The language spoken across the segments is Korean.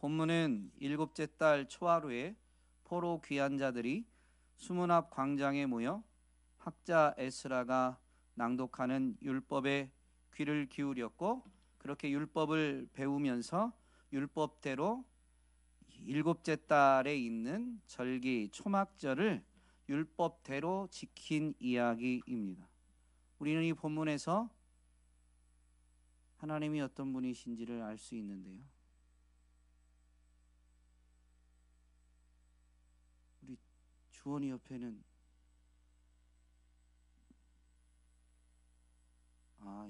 본문은 일곱째 달 초하루에 포로 귀한 자들이 수문 앞 광장에 모여 학자 에스라가 낭독하는 율법에 귀를 기울였고, 그렇게 율법을 배우면서 율법대로 일곱째 달에 있는 절기 초막절을 율법대로 지킨 이야기입니다. 우리는 이 본문에서 하나님이 어떤 분이신지를 알 수 있는데요. 우리 주원이 옆에는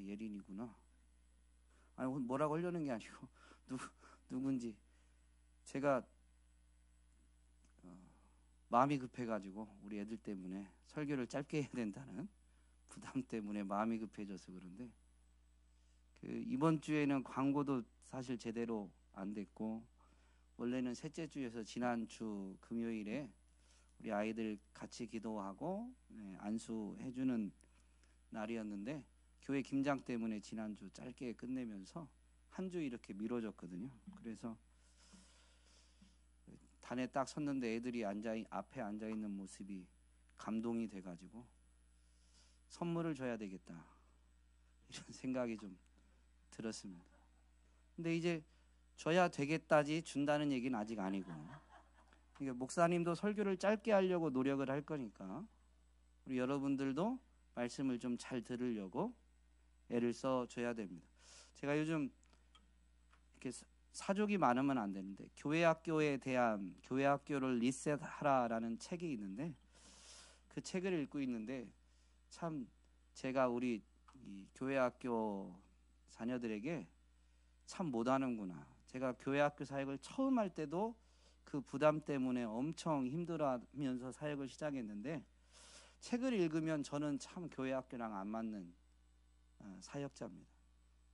예린이구나. 아니, 뭐라고 하려는 게 아니고 누군지 제가 마음이 급해가지고 우리 애들 때문에 설교를 짧게 해야 된다는 부담 때문에 마음이 급해져서 그런데, 이번 주에는 광고도 사실 제대로 안 됐고, 원래는 셋째 주에서 지난주 금요일에 우리 아이들 같이 기도하고 안수해주는 날이었는데, 교회 김장 때문에 지난주 짧게 끝내면서 한 주 이렇게 미뤄졌거든요. 그래서 단에 딱 섰는데 애들이 앞에 앉아있는 모습이 감동이 돼가지고 선물을 줘야 되겠다, 이런 생각이 좀 들었습니다. 근데 이제 줘야 되겠다지 준다는 얘기는 아직 아니고, 그러니까 목사님도 설교를 짧게 하려고 노력을 할 거니까 우리 여러분들도 말씀을 좀 잘 들으려고 애를 써줘야 됩니다. 제가 요즘 이렇게 사족이 많으면 안 되는데, 교회 학교에 대한 교회 학교를 리셋하라라는 책이 있는데, 그 책을 읽고 있는데 참 제가 우리 이 교회 학교 자녀들에게 참 못하는구나. 제가 교회 학교 사역을 처음 할 때도 그 부담 때문에 엄청 힘들어하면서 사역을 시작했는데, 책을 읽으면 저는 참 교회 학교랑 안 맞는 사역자입니다.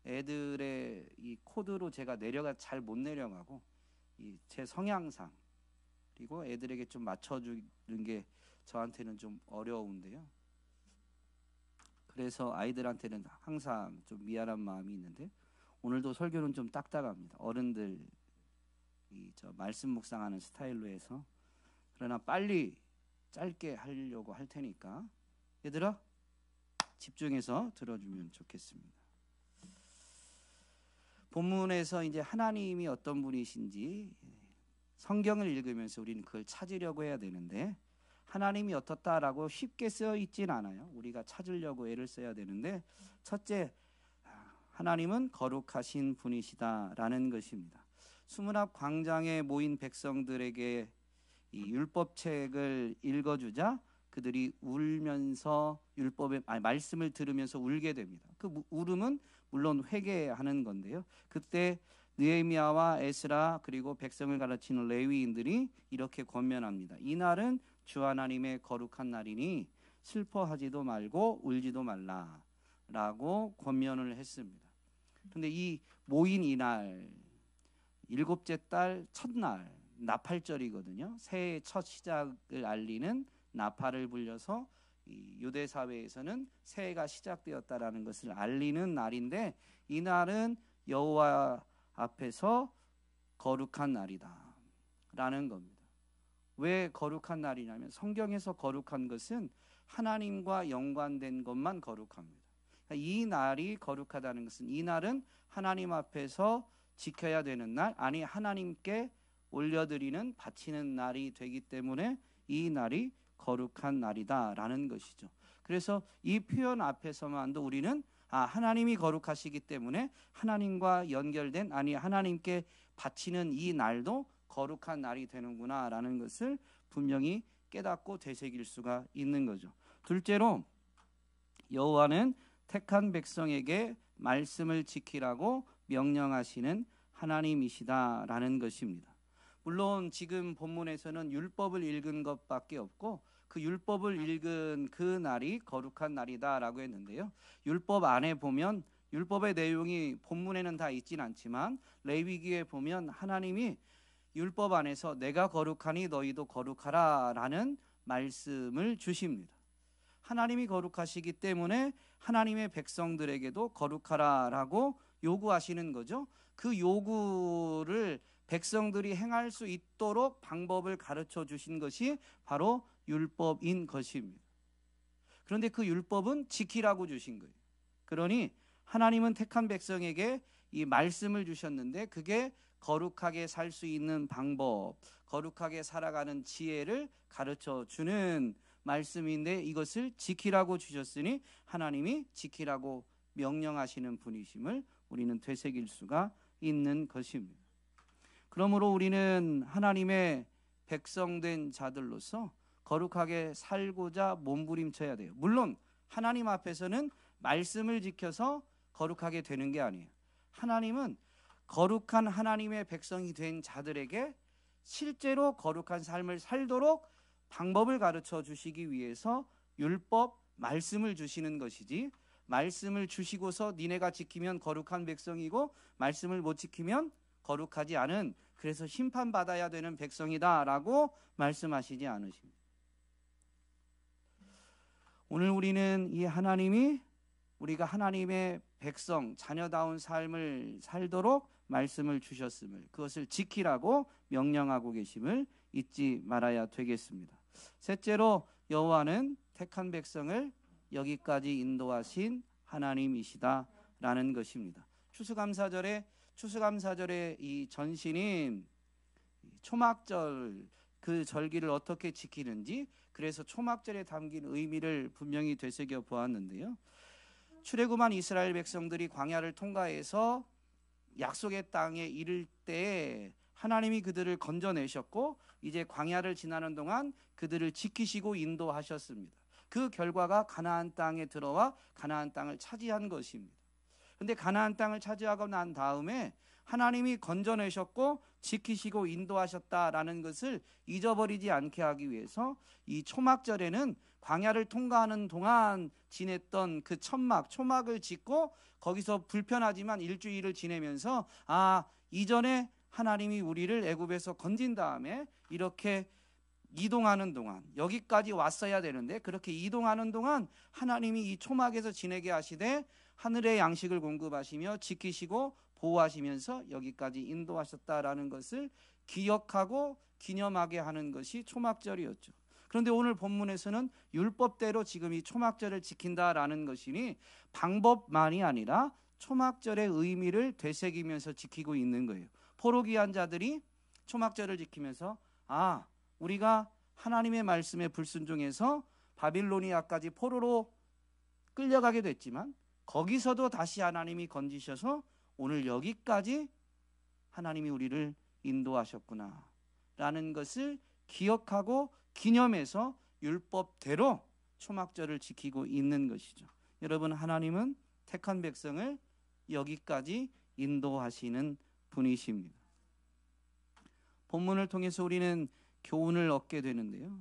애들의 이 코드로 제가 잘 못 내려가고, 이 제 성향상, 그리고 애들에게 좀 맞춰주는 게 저한테는 좀 어려운데요. 그래서 아이들한테는 항상 좀 미안한 마음이 있는데, 오늘도 설교는 좀 딱딱합니다. 어른들 저 말씀 묵상하는 스타일로 해서, 그러나 빨리 짧게 하려고 할 테니까 얘들아 집중해서 들어주면 좋겠습니다. 본문에서 이제 하나님이 어떤 분이신지 성경을 읽으면서 우리는 그걸 찾으려고 해야 되는데, 하나님이 어떻다라고 쉽게 쓰여 있진 않아요. 우리가 찾으려고 애를 써야 되는데, 첫째, 하나님은 거룩하신 분이시다라는 것입니다. 수문 앞 광장에 모인 백성들에게 이 율법책을 읽어주자 그들이 울면서 말씀을 들으면서 울게 됩니다. 그 울음은 물론 회개하는 건데요. 그때 느헤미야와 에스라 그리고 백성을 가르치는 레위인들이 이렇게 권면합니다. 이 날은 주 하나님의 거룩한 날이니 슬퍼하지도 말고 울지도 말라라고 권면을 했습니다. 그런데 이 모인 이날, 일곱째 달 첫날, 나팔절이거든요. 새해의 첫 시작을 알리는 나팔을 불려서 이 유대 사회에서는 새해가 시작되었다라는 것을 알리는 날인데, 이 날은 여호와 앞에서 거룩한 날이다라는 겁니다. 왜 거룩한 날이냐면, 성경에서 거룩한 것은 하나님과 연관된 것만 거룩합니다. 이 날이 거룩하다는 것은, 이 날은 하나님 앞에서 지켜야 되는 날, 아니 하나님께 올려드리는 바치는 날이 되기 때문에 이 날이 거룩한 날이다라는 것이죠. 그래서 이 표현 앞에서만도 우리는 하나님이 거룩하시기 때문에 하나님과 연결된, 아니 하나님께 바치는 이 날도 거룩한 날이 되는구나 라는 것을 분명히 깨닫고 되새길 수가 있는 거죠. 둘째로, 여호와는 택한 백성에게 말씀을 지키라고 명령하시는 하나님이시다라는 것입니다. 물론 지금 본문에서는 율법을 읽은 것밖에 없고, 그 율법을 읽은 그 날이 거룩한 날이다라고 했는데요. 율법 안에 보면 율법의 내용이 본문에는 다 있진 않지만, 레위기에 보면 하나님이 율법 안에서 내가 거룩하니 너희도 거룩하라 라는 말씀을 주십니다. 하나님이 거룩하시기 때문에 하나님의 백성들에게도 거룩하라라고 요구하시는 거죠. 그 요구를 백성들이 행할 수 있도록 방법을 가르쳐 주신 것이 바로 율법인 것입니다. 그런데 그 율법은 지키라고 주신 거예요. 그러니 하나님은 택한 백성에게 이 말씀을 주셨는데 그게 거룩하게 살 수 있는 방법, 거룩하게 살아가는 지혜를 가르쳐 주는 말씀인데 이것을 지키라고 주셨으니 하나님이 지키라고 명령하시는 분이심을 우리는 되새길 수가 있는 것입니다. 그러므로 우리는 하나님의 백성된 자들로서 거룩하게 살고자 몸부림쳐야 돼요. 물론 하나님 앞에서는 말씀을 지켜서 거룩하게 되는 게 아니에요. 하나님은 거룩한 하나님의 백성이 된 자들에게 실제로 거룩한 삶을 살도록 방법을 가르쳐 주시기 위해서 율법, 말씀을 주시는 것이지, 말씀을 주시고서 니네가 지키면 거룩한 백성이고 말씀을 못 지키면 거룩하지 않은, 그래서 심판받아야 되는 백성이다 라고 말씀하시지 않으십니다. 오늘 우리는 이 하나님이 우리가 하나님의 백성, 자녀다운 삶을 살도록 말씀을 주셨음을, 그것을 지키라고 명령하고 계심을 잊지 말아야 되겠습니다. 셋째로 여호와는 택한 백성을 여기까지 인도하신 하나님이시다라는 것입니다. 추수감사절에 이 전신인 초막절, 그 절기를 어떻게 지키는지, 그래서 초막절에 담긴 의미를 분명히 되새겨 보았는데요. 출애굽한 이스라엘 백성들이 광야를 통과해서 약속의 땅에 이를 때 하나님이 그들을 건져내셨고 이제 광야를 지나는 동안 그들을 지키시고 인도하셨습니다. 그 결과가 가나안 땅에 들어와 가나안 땅을 차지한 것입니다. 그런데 가나안 땅을 차지하고 난 다음에 하나님이 건져내셨고 지키시고 인도하셨다라는 것을 잊어버리지 않게 하기 위해서 이 초막절에는 광야를 통과하는 동안 지냈던 그 초막을 짓고 거기서 불편하지만 일주일을 지내면서 이전에 하나님이 우리를 애굽에서 건진 다음에 이렇게 이동하는 동안 여기까지 왔어야 되는데 그렇게 이동하는 동안 하나님이 이 초막에서 지내게 하시되 하늘의 양식을 공급하시며 지키시고 보호하시면서 여기까지 인도하셨다라는 것을 기억하고 기념하게 하는 것이 초막절이었죠. 그런데 오늘 본문에서는 율법대로 지금 이 초막절을 지킨다라는 것이니 방법만이 아니라 초막절의 의미를 되새기면서 지키고 있는 거예요. 포로 귀한 자들이 초막절을 지키면서 우리가 하나님의 말씀에 불순종해서 바빌로니아까지 포로로 끌려가게 됐지만 거기서도 다시 하나님이 건지셔서 오늘 여기까지 하나님이 우리를 인도하셨구나 라는 것을 기억하고 기념해서 율법대로 초막절을 지키고 있는 것이죠. 여러분, 하나님은 택한 백성을 여기까지 인도하시는 분이십니다. 본문을 통해서 우리는 교훈을 얻게 되는데요.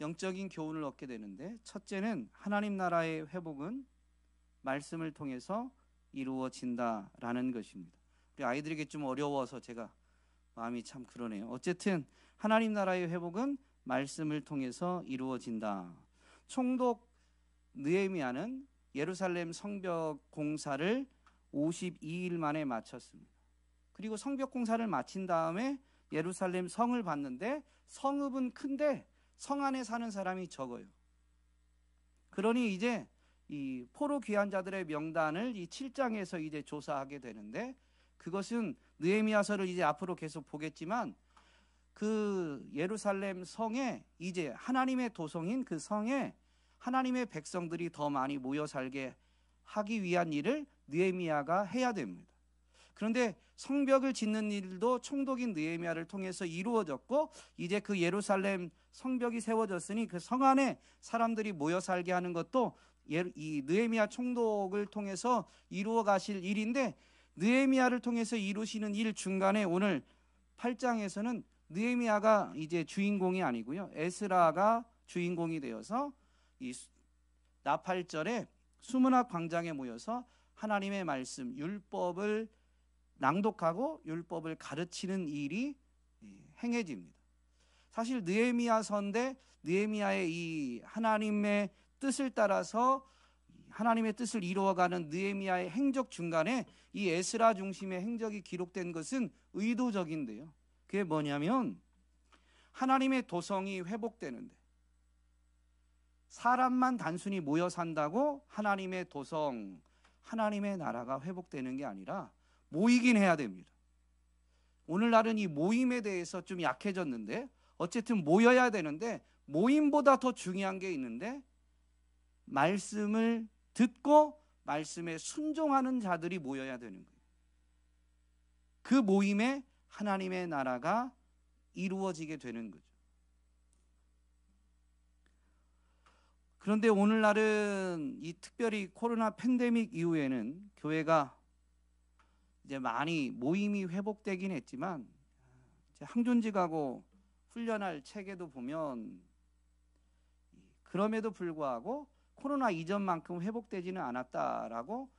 영적인 교훈을 얻게 되는데, 첫째는 하나님 나라의 회복은 말씀을 통해서 이루어진다라는 것입니다. 우리 아이들에게 좀 어려워서 제가 마음이 참 그러네요. 어쨌든 하나님 나라의 회복은 말씀을 통해서 이루어진다. 총독 느헤미야는 예루살렘 성벽 공사를 52일 만에 마쳤습니다. 그리고 성벽 공사를 마친 다음에 예루살렘 성을 봤는데 성읍은 큰데 성 안에 사는 사람이 적어요. 그러니 이제 이 포로 귀한 자들의 명단을 이 7장에서 이제 조사하게 되는데, 그것은 느헤미야서를 이제 앞으로 계속 보겠지만 그 예루살렘 성에 이제 하나님의 도성인 그 성에 하나님의 백성들이 더 많이 모여 살게 하기 위한 일을 느헤미야가 해야 됩니다. 그런데 성벽을 짓는 일도 총독인 느헤미야를 통해서 이루어졌고 이제 그 예루살렘 성벽이 세워졌으니 그 성 안에 사람들이 모여 살게 하는 것도 이 느헤미야 총독을 통해서 이루어 가실 일인데, 느헤미야를 통해서 이루시는 일 중간에 오늘 8장에서는 느헤미야가 이제 주인공이 아니고요, 에스라가 주인공이 되어서 이 나팔절에 수문학 광장에 모여서 하나님의 말씀, 율법을 낭독하고 율법을 가르치는 일이 행해집니다. 사실 느헤미야서인데 느헤미야의 이 하나님의 뜻을 따라서 하나님의 뜻을 이루어가는 느헤미야의 행적 중간에 이 에스라 중심의 행적이 기록된 것은 의도적인데요. 그게 뭐냐면 하나님의 도성이 회복되는데, 사람만 단순히 모여 산다고 하나님의 도성, 하나님의 나라가 회복되는 게 아니라 모이긴 해야 됩니다. 오늘날은 이 모임에 대해서 좀 약해졌는데, 어쨌든 모여야 되는데, 모임보다 더 중요한 게 있는데, 말씀을 듣고 말씀에 순종하는 자들이 모여야 되는 거예요. 그 모임에 하나님의 나라가 이루어지게 되는 거죠. 그런데 오늘날은 이 특별히 코로나 팬데믹 이후에는 교회가 이제 많이 모임이 회복되긴 했지만, 이제 항존직하고 훈련할 체계도 보면 그럼에도 불구하고 코로나 이전만큼 회복되지는 않았다라고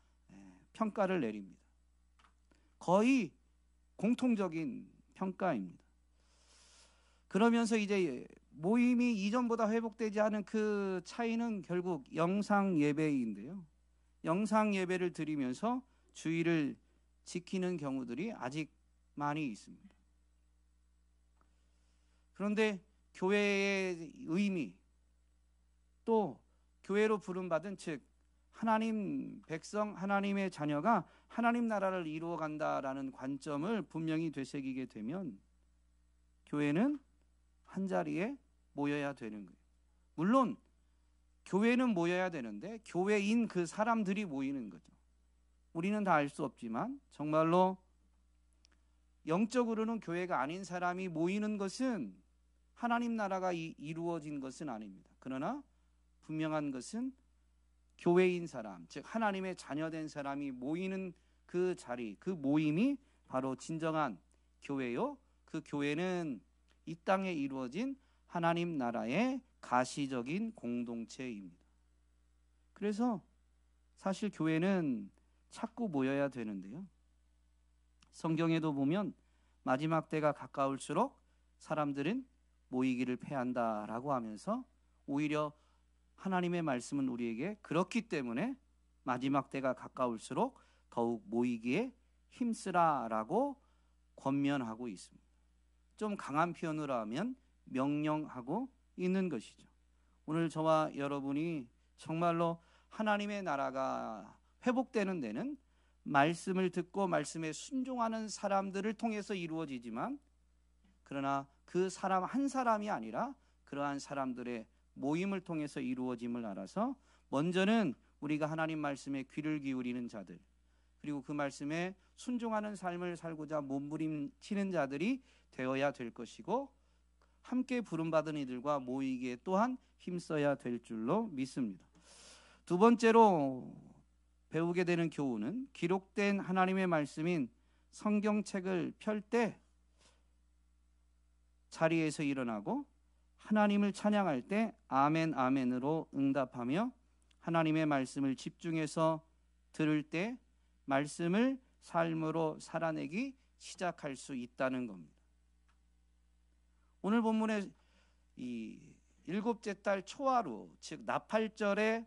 평가를 내립니다. 거의 공통적인 평가입니다. 그러면서 이제 모임이 이전보다 회복되지 않은 그 차이는 결국 영상 예배인데요. 영상 예배를 드리면서 주의를 지키는 경우들이 아직 많이 있습니다. 그런데 교회의 의미, 또 교회로 부름받은, 즉 하나님 백성, 하나님의 자녀가 하나님 나라를 이루어 간다라는 관점을 분명히 되새기게 되면 교회는 한자리에 모여야 되는 거예요. 물론 교회는 모여야 되는데 교회인 그 사람들이 모이는 거죠. 우리는 다 알 수 없지만 정말로 영적으로는 교회가 아닌 사람이 모이는 것은 하나님 나라가 이루어진 것은 아닙니다. 그러나 분명한 것은 교회인 사람, 즉 하나님의 자녀된 사람이 모이는 그 자리, 그 모임이 바로 진정한 교회요. 그 교회는 이 땅에 이루어진 하나님 나라의 가시적인 공동체입니다. 그래서 사실 교회는 자꾸 모여야 되는데요. 성경에도 보면 마지막 때가 가까울수록 사람들은 모이기를 패한다라고 하면서 오히려 하나님의 말씀은 우리에게 그렇기 때문에 마지막 때가 가까울수록 더욱 모이기에 힘쓰라라고 권면하고 있습니다. 좀 강한 표현으로 하면 명령하고 있는 것이죠. 오늘 저와 여러분이 정말로 하나님의 나라가 회복되는 데는 말씀을 듣고 말씀에 순종하는 사람들을 통해서 이루어지지만, 그러나 그 사람 한 사람이 아니라 그러한 사람들의 모임을 통해서 이루어짐을 알아서 먼저는 우리가 하나님 말씀에 귀를 기울이는 자들, 그리고 그 말씀에 순종하는 삶을 살고자 몸부림치는 자들이 되어야 될 것이고, 함께 부름받은 이들과 모이기에 또한 힘써야 될 줄로 믿습니다. 두 번째로 배우게 되는 교훈은 기록된 하나님의 말씀인 성경책을 펼 때 자리에서 일어나고 하나님을 찬양할 때 아멘 아멘으로 응답하며 하나님의 말씀을 집중해서 들을 때 말씀을 삶으로 살아내기 시작할 수 있다는 겁니다. 오늘 본문의 이 일곱째 달 초하루, 즉 나팔절에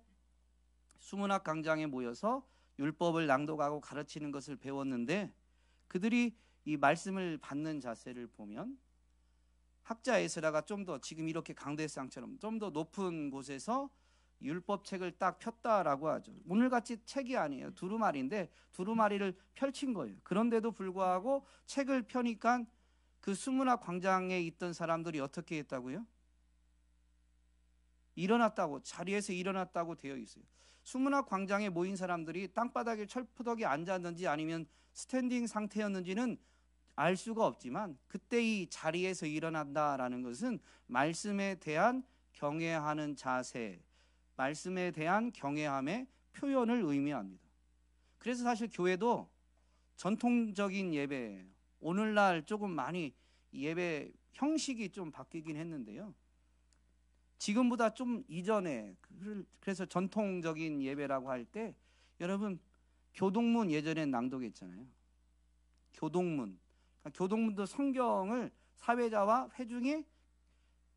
수문학 강장에 모여서 율법을 낭독하고 가르치는 것을 배웠는데, 그들이 이 말씀을 받는 자세를 보면 학자 에스라가 좀 더 지금 이렇게 강대상처럼 좀 더 높은 곳에서 율법책을 딱 폈다라고 하죠. 오늘같이 책이 아니에요. 두루마리인데 두루마리를 펼친 거예요. 그런데도 불구하고 책을 펴니까 그 수문학 광장에 있던 사람들이 어떻게 했다고요? 일어났다고, 자리에서 일어났다고 되어 있어요. 수문학 광장에 모인 사람들이 땅바닥에 철푸덕에 앉았는지 아니면 스탠딩 상태였는지는 알 수가 없지만, 그때 이 자리에서 일어난다라는 것은 말씀에 대한 경외하는 자세, 말씀에 대한 경외함의 표현을 의미합니다. 그래서 사실 교회도 전통적인 예배예요. 오늘날 조금 많이 예배 형식이 좀 바뀌긴 했는데요. 지금보다 좀 이전에, 그래서 전통적인 예배라고 할 때 여러분 교동문 예전에 낭독했잖아요. 교동문. 교동문도 성경을 사회자와 회중이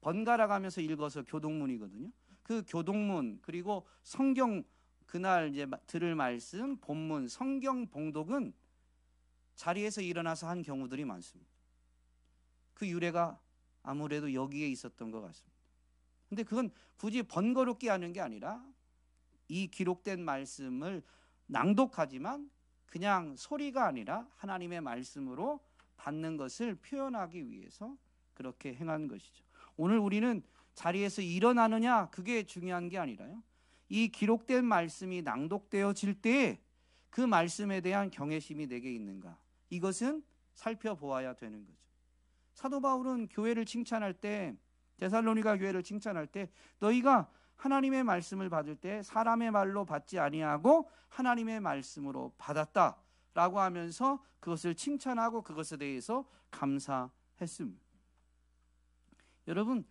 번갈아 가면서 읽어서 교동문이거든요. 그 교동문, 그리고 성경 그날 이제 들을 말씀, 본문, 성경 봉독은 자리에서 일어나서 한 경우들이 많습니다. 그 유래가 아무래도 여기에 있었던 것 같습니다. 근데 그건 굳이 번거롭게 하는 게 아니라 이 기록된 말씀을 낭독하지만 그냥 소리가 아니라 하나님의 말씀으로 받는 것을 표현하기 위해서 그렇게 행한 것이죠. 오늘 우리는 자리에서 일어나느냐 그게 중요한 게 아니라요, 이 기록된 말씀이 낭독되어질 때 그 말씀에 대한 경외심이 내게 있는가, 이것은 살펴보아야 되는 거죠. 사도 바울은 교회를 칭찬할 때, 데살로니가 교회를 칭찬할 때, 너희가 하나님의 말씀을 받을 때 사람의 말로 받지 아니하고 하나님의 말씀으로 받았다라고 하면서 그것을 칭찬하고 그것에 대해서 감사했습니다. 여러분,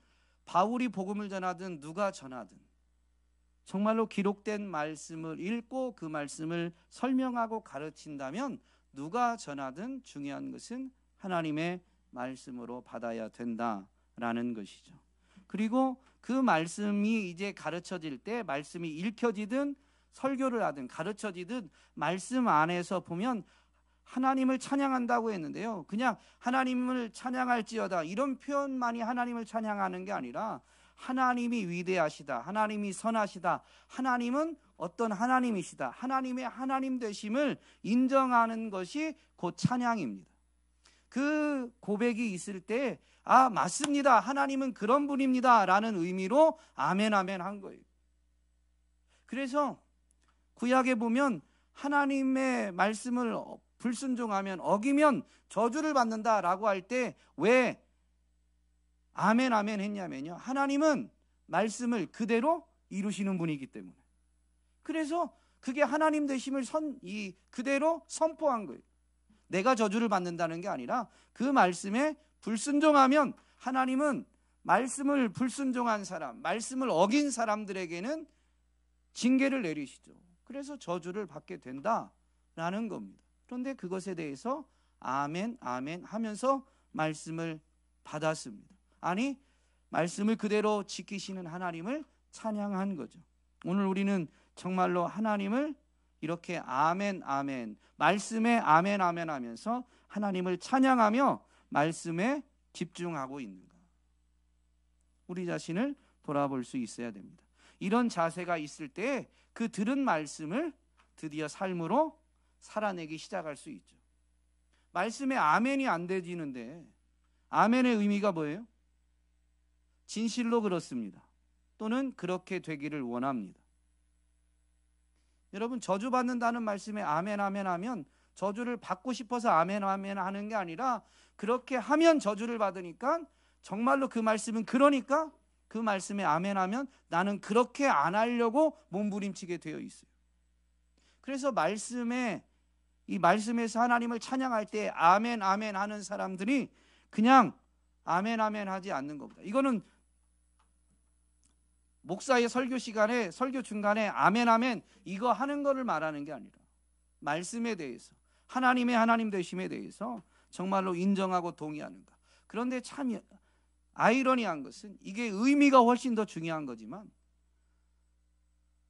바울이 복음을 전하든 누가 전하든 정말로 기록된 말씀을 읽고 그 말씀을 설명하고 가르친다면 누가 전하든 중요한 것은 하나님의 말씀으로 받아야 된다라는 것이죠. 그리고 그 말씀이 이제 가르쳐질 때, 말씀이 읽혀지든 설교를 하든 가르쳐지든 말씀 안에서 보면 하나님을 찬양한다고 했는데요, 그냥 하나님을 찬양할지어다 이런 표현만이 하나님을 찬양하는 게 아니라 하나님이 위대하시다, 하나님이 선하시다, 하나님은 어떤 하나님이시다, 하나님의 하나님 되심을 인정하는 것이 곧 찬양입니다. 그 고백이 있을 때 아, 맞습니다, 하나님은 그런 분입니다 라는 의미로 아멘 아멘 한 거예요. 그래서 구약에 보면 하나님의 말씀을 불순종하면, 어기면 저주를 받는다라고 할 때 왜 아멘 아멘 했냐면요, 하나님은 말씀을 그대로 이루시는 분이기 때문에. 그래서 그게 하나님 되심을 그대로 선포한 거예요. 내가 저주를 받는다는 게 아니라 그 말씀에 불순종하면 하나님은 말씀을 불순종한 사람, 말씀을 어긴 사람들에게는 징계를 내리시죠. 그래서 저주를 받게 된다라는 겁니다. 그런데 그것에 대해서 아멘 아멘 하면서 말씀을 받았습니다. 아니, 말씀을 그대로 지키시는 하나님을 찬양한 거죠. 오늘 우리는 정말로 하나님을 이렇게 아멘 아멘, 말씀에 아멘 아멘 하면서 하나님을 찬양하며 말씀에 집중하고 있는가, 우리 자신을 돌아볼 수 있어야 됩니다. 이런 자세가 있을 때 그 들은 말씀을 드디어 삶으로 살아내기 시작할 수 있죠. 말씀에 아멘이 안 되지는데 아멘의 의미가 뭐예요? 진실로 그렇습니다, 또는 그렇게 되기를 원합니다. 여러분, 저주받는다는 말씀에 아멘 아멘 하면 저주를 받고 싶어서 아멘 아멘 하는 게 아니라 그렇게 하면 저주를 받으니까 정말로 그 말씀은 그러니까 그 말씀에 아멘 하면 나는 그렇게 안 하려고 몸부림치게 되어 있어요. 그래서 이 말씀에서 하나님을 찬양할 때 아멘 아멘 하는 사람들이 그냥 아멘 아멘 하지 않는 겁니다. 이거는 목사의 설교 시간에, 설교 중간에 아멘 아멘 이거 하는 거를 말하는 게 아니라 말씀에 대해서, 하나님의 하나님 되심에 대해서 정말로 인정하고 동의하는가. 그런데 참 아이러니한 것은 이게 의미가 훨씬 더 중요한 거지만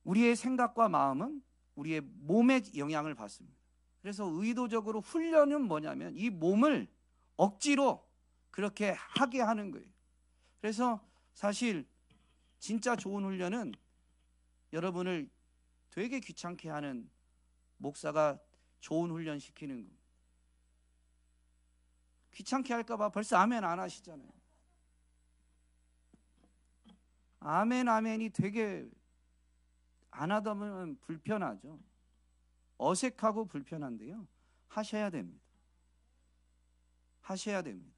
우리의 생각과 마음은 우리의 몸에 영향을 받습니다. 그래서 의도적으로 훈련은 뭐냐면 이 몸을 억지로 그렇게 하게 하는 거예요. 그래서 사실 진짜 좋은 훈련은 여러분을 되게 귀찮게 하는 목사가 좋은 훈련 시키는 겁니다. 귀찮게 할까 봐 벌써 아멘 안 하시잖아요. 아멘 아멘이 되게 안 하다 보면 불편하죠. 어색하고 불편한데요, 하셔야 됩니다. 하셔야 됩니다.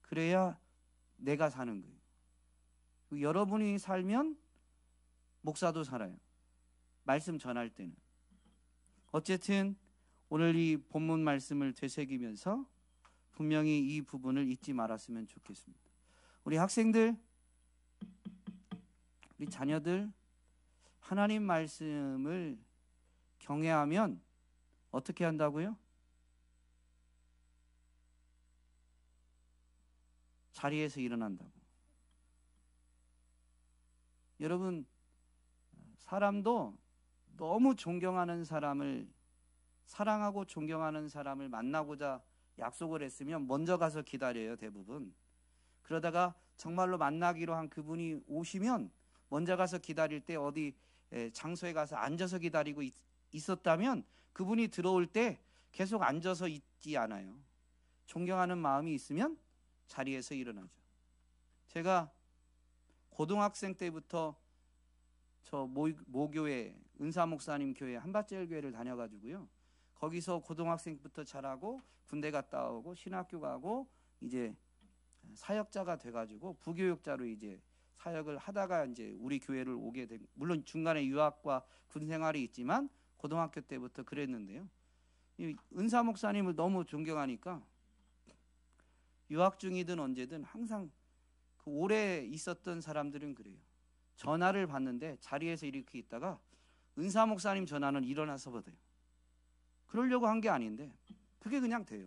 그래야 내가 사는 거예요. 여러분이 살면 목사도 살아요, 말씀 전할 때는. 어쨌든 오늘 이 본문 말씀을 되새기면서 분명히 이 부분을 잊지 말았으면 좋겠습니다. 우리 학생들, 우리 자녀들, 하나님 말씀을 경외하면 어떻게 한다고요? 자리에서 일어난다고. 여러분, 사람도 너무 존경하는 사람을, 사랑하고 존경하는 사람을 만나고자 약속을 했으면 먼저 가서 기다려요, 대부분. 그러다가 정말로 만나기로 한 그분이 오시면 먼저 가서 기다릴 때 어디 장소에 가서 앉아서 기다리고 있었다면 그분이 들어올 때 계속 앉아서 있지 않아요. 존경하는 마음이 있으면 자리에서 일어나죠. 제가 고등학생 때부터 저 모교회, 은사 목사님 교회, 한밭제일교회를 다녀가지고요. 거기서 고등학생부터 자라고 군대 갔다 오고 신학교 가고 이제 사역자가 돼가지고 부교육자로 이제 사역을 하다가 이제 우리 교회를 오게 된, 물론 중간에 유학과 군 생활이 있지만 고등학교 때부터 그랬는데요. 이 은사 목사님을 너무 존경하니까 유학 중이든 언제든 항상 그 오래 있었던 사람들은 그래요. 전화를 받는데 자리에서 이렇게 있다가 은사 목사님 전화는 일어나서 받아요. 그러려고 한 게 아닌데 그게 그냥 돼요.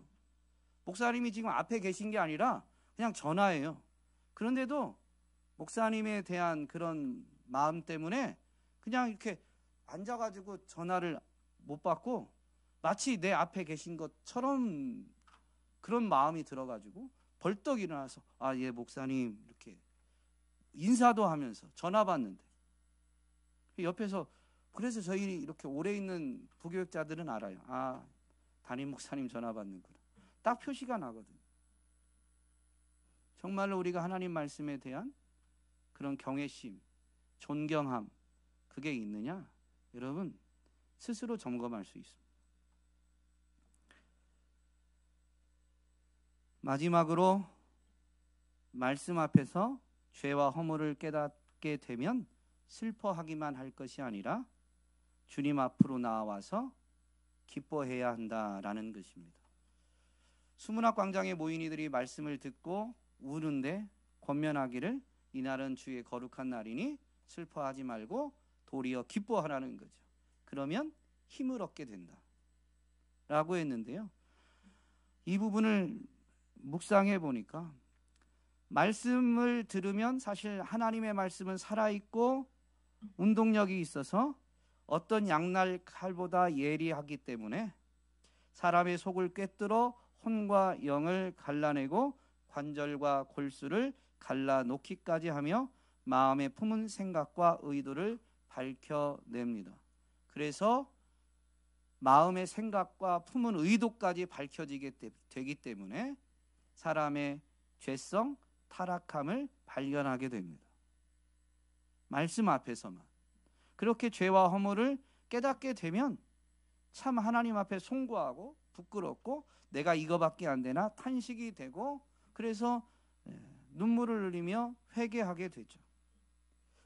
목사님이 지금 앞에 계신 게 아니라 그냥 전화예요. 그런데도 목사님에 대한 그런 마음 때문에 그냥 이렇게 앉아가지고 전화를 못 받고 마치 내 앞에 계신 것처럼 그런 마음이 들어가지고 벌떡 일어나서 아, 예, 목사님 이렇게 인사도 하면서 전화 받는데 옆에서, 그래서 저희 이렇게 오래 있는 부교육자들은 알아요. 아, 담임 목사님 전화 받는구나. 딱 표시가 나거든요. 정말로 우리가 하나님 말씀에 대한 그런 경외심, 존경함, 그게 있느냐? 여러분 스스로 점검할 수 있습니다. 마지막으로 말씀 앞에서 죄와 허물을 깨닫게 되면 슬퍼하기만 할 것이 아니라 주님 앞으로 나와서 기뻐해야 한다라는 것입니다. 수문학 광장에 모인 이들이 말씀을 듣고 우는데 권면하기를 이날은 주의 거룩한 날이니 슬퍼하지 말고 도리어 기뻐하라는 거죠. 그러면 힘을 얻게 된다 라고 했는데요. 이 부분을 묵상해 보니까 말씀을 들으면 사실 하나님의 말씀은 살아있고 운동력이 있어서 어떤 양날 칼보다 예리하기 때문에 사람의 속을 꿰뚫어 혼과 영을 갈라내고 관절과 골수를 갈라놓기까지 하며 마음에 품은 생각과 의도를 밝혀냅니다. 그래서 마음의 생각과 품은 의도까지 밝혀지게 되기 때문에 사람의 죄성, 타락함을 발견하게 됩니다. 말씀 앞에서만. 그렇게 죄와 허물을 깨닫게 되면 참 하나님 앞에 송구하고 부끄럽고 내가 이거밖에 안 되나 탄식이 되고 그래서 눈물을 흘리며 회개하게 되죠.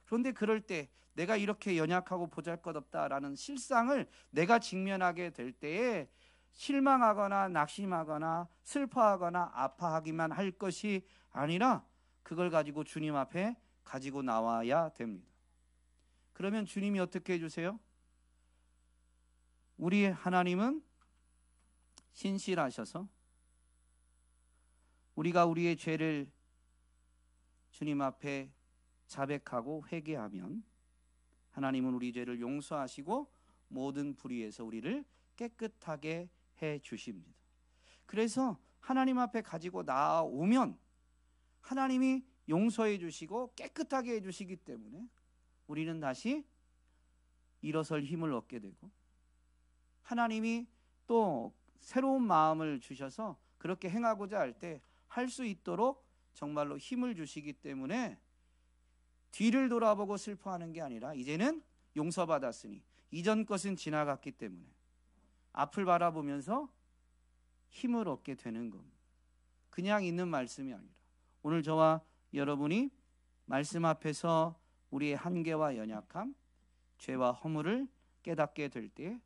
그런데 그럴 때 내가 이렇게 연약하고 보잘것없다라는 실상을 내가 직면하게 될 때에 실망하거나 낙심하거나 슬퍼하거나 아파하기만 할 것이 아니라 그걸 가지고 주님 앞에 가지고 나와야 됩니다. 그러면 주님이 어떻게 해주세요? 우리 하나님은 신실하셔서 우리가 우리의 죄를 주님 앞에 자백하고 회개하면 하나님은 우리 죄를 용서하시고 모든 불의에서 우리를 깨끗하게 해 주십니다. 그래서 하나님 앞에 가지고 나오면 하나님이 용서해 주시고 깨끗하게 해 주시기 때문에 우리는 다시 일어설 힘을 얻게 되고 하나님이 또 새로운 마음을 주셔서 그렇게 행하고자 할 때 할 수 있도록 정말로 힘을 주시기 때문에 뒤를 돌아보고 슬퍼하는 게 아니라 이제는 용서받았으니 이전 것은 지나갔기 때문에 앞을 바라보면서 힘을 얻게 되는 겁니다. 그냥 있는 말씀이 아니라 오늘 저와 여러분이 말씀 앞에서 우리의 한계와 연약함, 죄와 허물을 깨닫게 될 때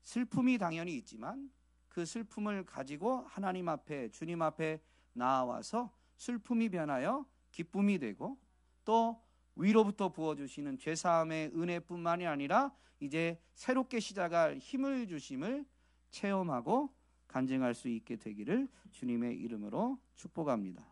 슬픔이 당연히 있지만 그 슬픔을 가지고 하나님 앞에 주님 앞에 나와서 슬픔이 변하여 기쁨이 되고 또 위로부터 부어주시는 죄사함의 은혜뿐만이 아니라 이제 새롭게 시작할 힘을 주심을 체험하고 간증할 수 있게 되기를 주님의 이름으로 축복합니다.